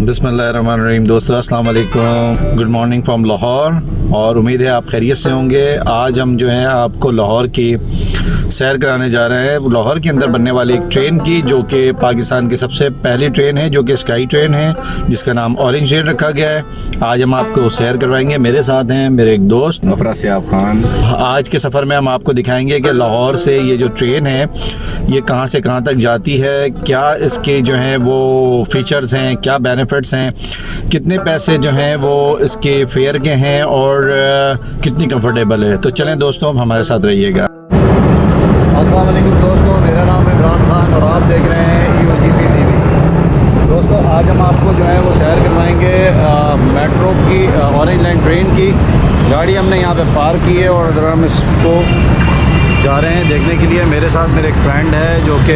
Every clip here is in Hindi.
बिस्मिल्लाहिर्रहमानिर्रहीम। दोस्तों अस्सलाम वालेकुम, गुड मॉर्निंग फ्रॉम लाहौर। और उम्मीद है आप खैरियत से होंगे। आज हम जो है आपको लाहौर की सैर कराने जा रहे हैं, लाहौर के अंदर बनने वाली एक ट्रेन की, जो कि पाकिस्तान की सबसे पहली ट्रेन है, जो कि स्काई ट्रेन है, जिसका नाम ऑरेंज ट्रेन रखा गया है। आज हम आपको सैर करवाएंगे। मेरे साथ हैं मेरे एक दोस्त नफरत खान। आज के सफ़र में हम आपको दिखाएंगे कि लाहौर से ये जो ट्रेन है ये कहाँ से कहाँ तक जाती है, क्या इसके जो हैं वो फ़ीचर्स हैं, क्या बेनिफिट्स हैं, कितने पैसे जो हैं वो इसके फेयर के हैं और कितनी कंफर्टेबल है। तो चलें दोस्तों, हमारे साथ रहिएगा। अस्सलाम वालेकुम दोस्तों, मेरा नाम है इमरान खान और आप देख रहे हैं EOGP TV। दोस्तों आज हम आपको जो है वो सैर करवाएंगे मेट्रो की, ऑरेंज लाइन ट्रेन की। गाड़ी हमने यहाँ पे पार्क की है और ज़रा हम इसको जा रहे हैं देखने के लिए। मेरे साथ मेरे एक फ्रेंड है जो कि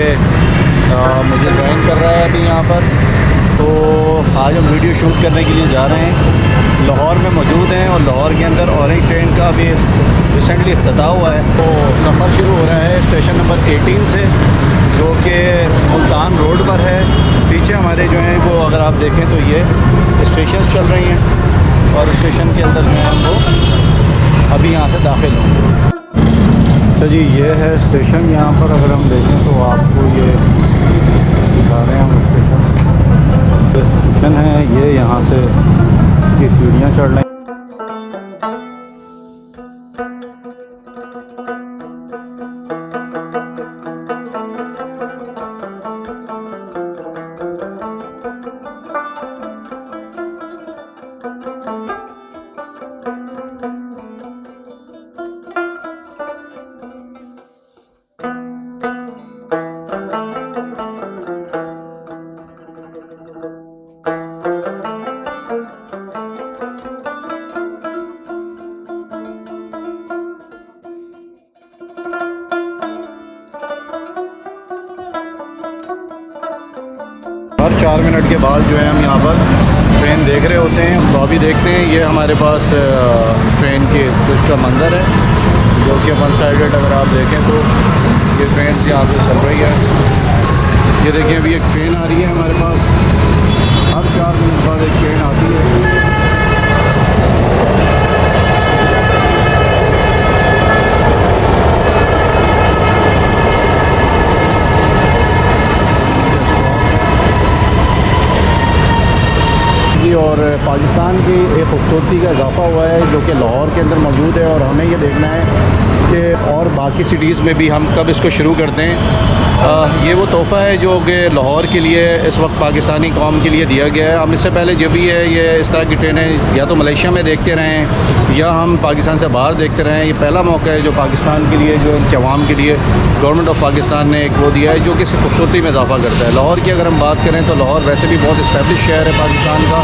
मुझे ज्वाइन कर रहा है अभी यहाँ पर। तो आज हम वीडियो शूट करने के लिए जा रहे हैं। लाहौर में मौजूद हैं और लाहौर के अंदर ऑरेंज ट्रेन का भी रिसेंटली इफ्तिताह हुआ है। तो सफ़र शुरू हो रहा है स्टेशन नंबर 18 से, जो कि मुल्तान रोड पर है। पीछे हमारे जो हैं वो अगर आप देखें तो ये स्टेशन चल रही हैं और स्टेशन के अंदर जो है हम वो अभी यहाँ से दाखिल होंगे। अच्छा जी, ये है स्टेशन। यहाँ पर अगर हम देखें तो आपको ये दिखा रहे हैं हम स्टेशन है ये। यहाँ से की सीढ़ियाँ चढ़ रही हैं। हर 4 मिनट के बाद जो है हम यहाँ पर ट्रेन देख रहे होते हैं। तो अभी देखते हैं, ये हमारे पास ट्रेन के कुछ का मंज़र है, जो कि वन साइडेड अगर आप देखें तो ये ट्रेन यहाँ पे चल रही है। ये देखें, अभी एक ट्रेन आ रही है हमारे पास। हर 4 मिनट बाद एक ट्रेन आती है। और पाकिस्तान की एक खूबसूरती का इजाफा हुआ है जो कि लाहौर के अंदर मौजूद है। और हमें ये देखना है कि और बाकी सिटीज़ में भी हम कब इसको शुरू करते हैं। ये वो तोहफ़ा है जो कि लाहौर के लिए इस वक्त पाकिस्तानी कौम के लिए दिया गया है। हम इससे पहले जो भी है ये इस तरह की ट्रेनें या तो मलेशिया में देखते रहें या हम पाकिस्तान से बाहर देखते रहें। ये पहला मौका है जो पाकिस्तान के लिए, जो इनके अवाम के लिए गवर्नमेंट ऑफ पाकिस्तान ने एक वो दिया है जो कि इसकी खूबसूरती में इजाफा करता है। लाहौर की अगर हम बात करें तो लाहौर वैसे भी बहुत इस्टेब्लिश शहर है पाकिस्तान का,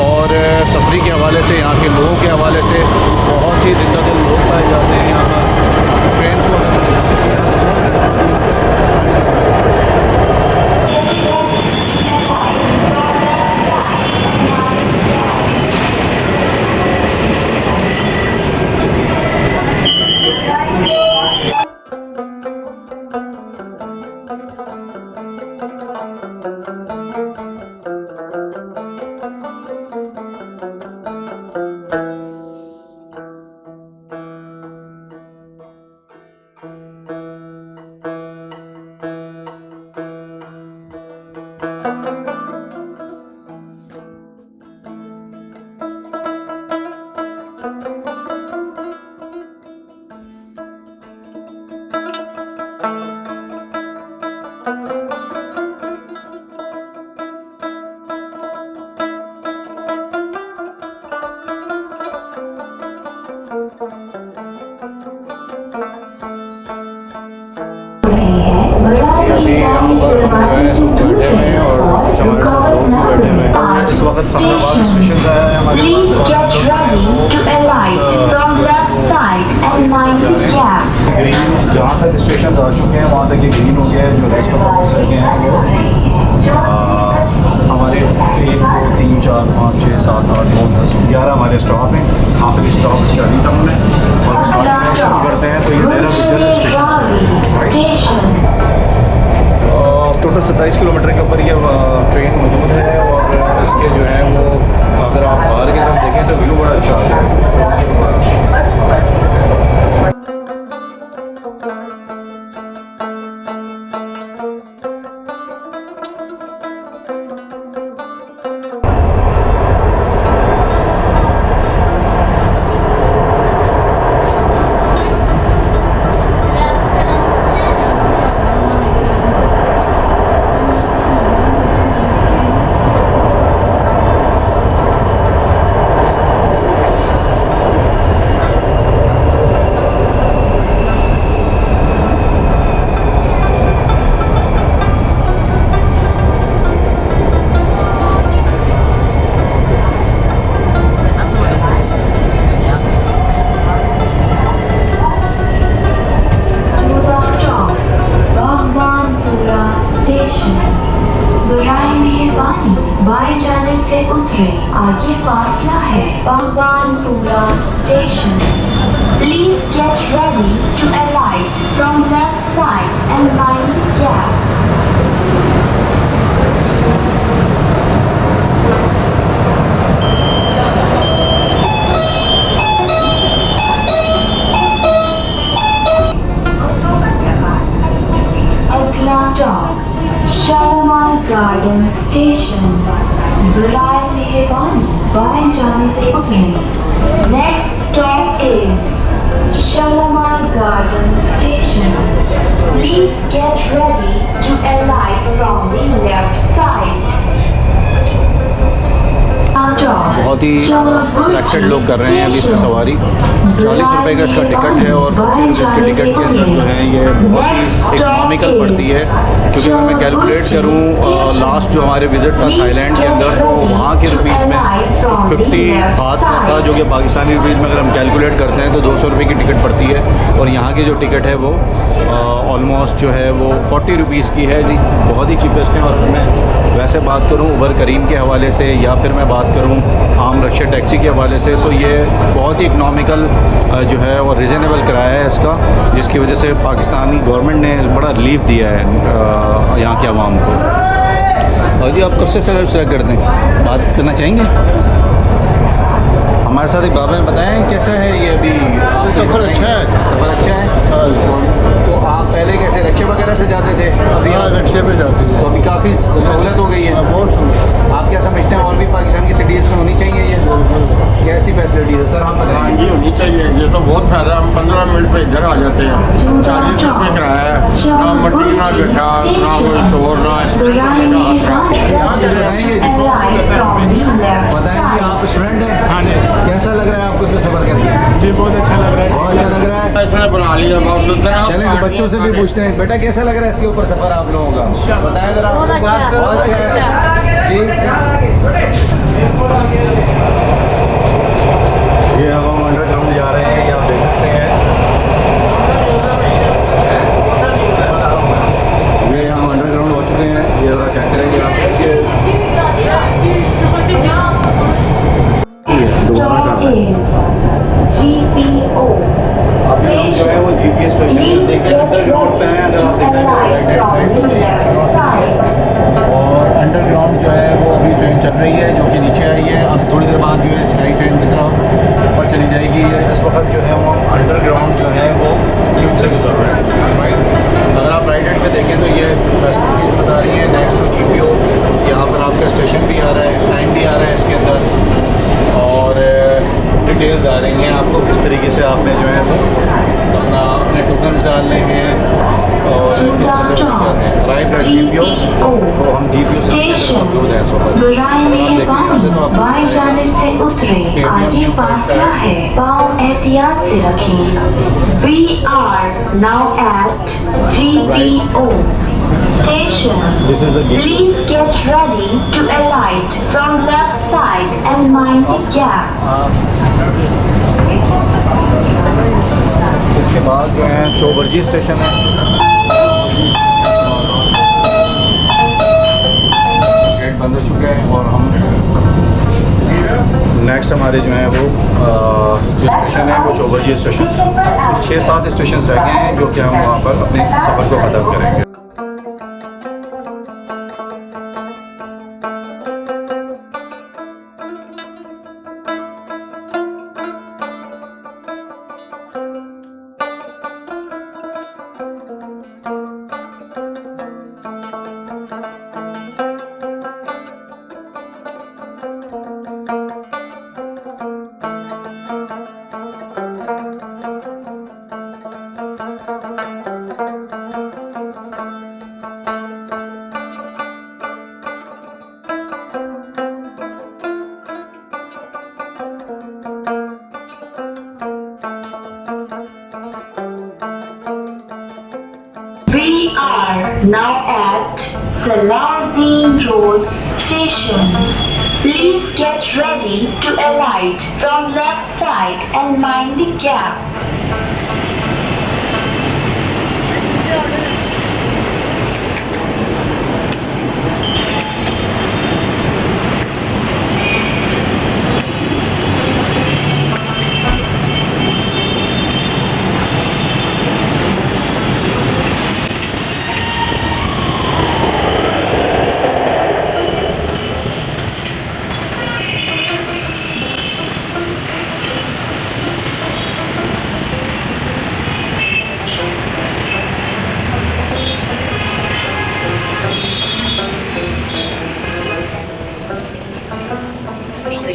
और तफरीह के हवाले से, यहाँ के लोगों के हवाले से बहुत ही जिंदा-दिल लोग पाए जाते हैं यहाँ पर। ट्रेन को इस वक्त सामनाबाद स्टेशन का है हमारे ग्रीन। जहाँ तक स्टेशन आ चुके हैं वहाँ तक ये ग्रीन हो गया है। जो रेस्ट ऑफ ऑफिस लगे हैं वो हमारे 1 2 3 4 5 6 7 8 9 10 11 हमारे स्टॉप हैं। आखिरी स्टॉप इसका अभी तक हमने और शुरू करते हैं। तो ये मेरा स्टेशन टोटल 27 किलोमीटर के ऊपर ये ट्रेन मौजूद है और इसके मेहरबानी बाएं जानिब से उतरे, आगे फासला है Bhagwanpura station. Please get ready to alight from left side and mind the gap. अगला स्टॉप शालीमार गार्डन स्टेशन। बुराए मेहरबानी बाएं जाने से उतरें। Next stop is Shalimar Garden station. Please get ready to alight from the left side. बहुत ही सिलेक्टेड लोग कर रहे हैं अभी इसमें सवारी। 40 रुपये का इसका टिकट है और 40 रुपये इसके टिकट के अंदर जो है ये बहुत ही इकोनॉमिकल पड़ती है। क्योंकि अगर मैं कैलकुलेट करूँ लास्ट जो हमारे विज़िट था थाईलैंड के अंदर, तो वहाँ के रुपीज़ में 50 बात का था, जो कि पाकिस्तानी रुपीज़ में अगर हम कैलकुलेट करते हैं तो 200 रुपये की टिकट पड़ती है। और यहाँ की जो टिकट है वो ऑलमोस्ट जो है वो 40 रुपीज़ की है जी, बहुत ही चीपेस्ट है। और अगर मैं वैसे बात करूँ उबर करीम के हवाले से या फिर मैं बात करूँ आम रक्शा टैक्सी के हवाले से, तो ये बहुत ही इकनॉमिकल जो है और रिजनेबल किराया है इसका, जिसकी वजह से पाकिस्तानी गवर्नमेंट ने बड़ा रिलीफ दिया है यहाँ के आवाम को। और जी आप कब से सेलेक्ट करते हैं, बात करना चाहेंगे? हमारे साथ एक बाबा ने बताया कैसा है ये अभी सफ़र अच्छा है। सफ़र अच्छा है। तो आप पहले कैसे रिक्शे वगैरह से जाते थे, अभी हाँ, रिक्शे पे जाते हैं। तो अभी काफ़ी सहूलत हो गई है। बहुत सुंदर। आप क्या समझते हैं और भी पाकिस्तान की सिटीज़ में होनी चाहिए ये कैसी फैसिलिटीज़ है सर, आप हाँ बताएं। जी होनी चाहिए, ये तो बहुत फायदा है। हम 15 मिनट पे इधर आ जाते हैं। 40 रुपये किराया है, ना मट्टी ना गड्ढा ना कोई शोर ना बताएं कि आप स्टूडेंट हैं? हाँ जी। कैसा लग रहा है आपको इसमें सफ़र करके? जी बहुत अच्छा लग रहा है। बहुत अच्छा लग रहा है। इसने बना लिया बहुत सुंदर है। चलें तो बच्चों से भी पूछते हैं, बेटा कैसा लग रहा है इसके ऊपर सफ़र आप लोगों का, बताएं ज़रा। बहुत अच्छा है जी। ये हम अंडरग्राउंड जा रहे हैं, ये आप देख सकते हैं। ये हम अंडरग्राउंड हो चुके हैं, ये ज़रा चेक करेंगे आप। अभी हम जो है वो GPS स्टेशन देख रहे हैं, अंडरग्राउंड पे हैं। अगर आप देखें राइट हैंड साइड और अंडरग्राउंड जो है वो अभी ट्रेन चल रही है, जो कि नीचे आई है। अब थोड़ी देर बाद जो है स्काई ट्रेन की तरफ ऊपर चली जाएगी। इस वक्त जो है वो अंडरग्राउंड जो है वो ट्यूब से गुजर रहा है, राइट। अगर आप राइट हैंड पे देखें तो ये फैसिलिटीज़ बता रही है नेक्स्ट टू GPO। यहाँ पर आपका स्टेशन भी आ रहा है, टाइम भी आ रहा है इसके अंदर, और डिटेल्स आ रही हैं आपको किस तरीके से आपने जो है वो अपने टोकन्स डालने हैं और किस तरह से करने हैं। राइट GPO, तो हम GPO से मौजूद हैं इस वक्त। बुराए मेहरबानी बाएं जानिब से उतरे, आगे फासला है, पाँव एहतियात से रखें। We are now at GPO station. This is the GPO. Please get ready to alight from left side and mind the gap. इसके बाद जो है चौबरजी स्टेशन है। गेट बंद हो चुके हैं और हम नेक्स्ट हमारे जो है वो जो स्टेशन है वो चौबरजी स्टेशन। 6-7 स्टेशन रह गए हैं जो कि हम वहाँ पर अपने सफ़र को ख़त्म करेंगे। We are now at Salahuddin Road Station. Please get ready to alight from left side and mind the gap.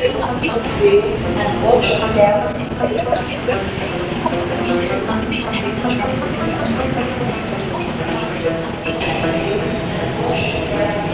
and watch your steps. Watch your steps.